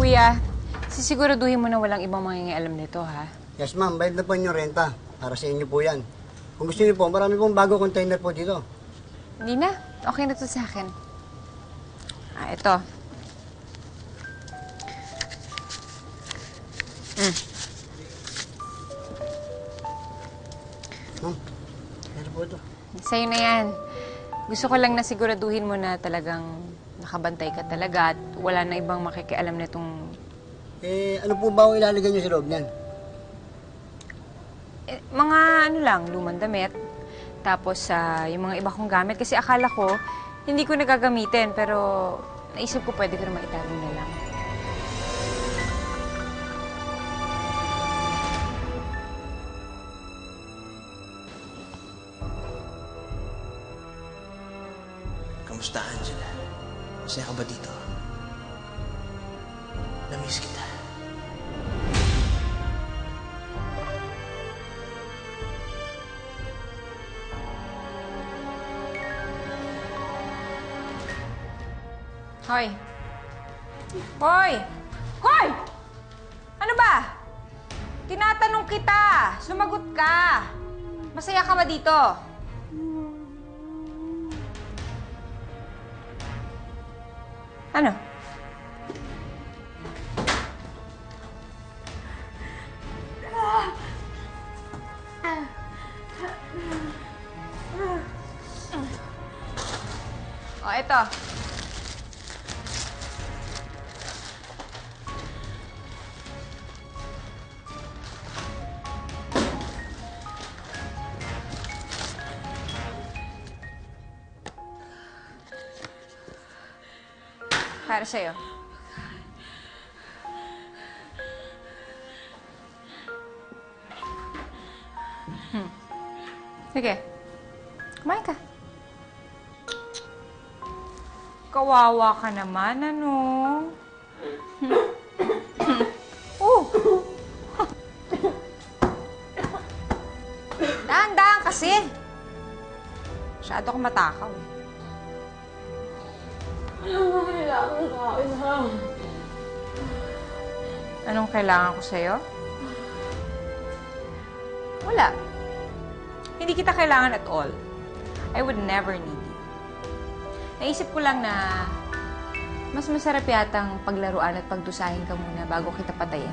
Kuya, sisiguraduhin mo na walang ibang mangingialam nito, ha? Yes, ma'am. Bayad na po yung renta. Para sa inyo po yan. Kung gusto niyo po, marami pong bago container po dito. Hindi na. Okay na to sa akin. Ito. Ma'am, meron po ito. Sa'yo na yan. Gusto ko lang na siguraduhin mo na talagang nakabantay ka talaga at wala na ibang makikialam na itong... Ano po ba ang ilalagay niyo sa loob niyan? Mga ano lang, lumang damit. Tapos yung mga iba kong gamit. Kasi akala ko, hindi ko nagagamitin. Pero naisip ko pwede ko na maitago na lang. Kamusta, Angela? Masaya ka ba dito? Namiss kita. Hoy! Hoy! Hoy! Ano ba? Tinatanong kita! Sumagot ka! Masaya ka ba dito? Ano? Ito. Para sa'yo. Sige. Kumain ka. Kawawa ka naman, ano? Dahan-dahan kasi. Masyado akong matakaw, eh. Kailangan kain, ha? Anong kailangan ko sa'yo? Wala. Hindi kita kailangan at all. I would never need you. Naisip ko lang na mas masarap yatang paglaruan at pagdusahin ka muna bago kita patayin.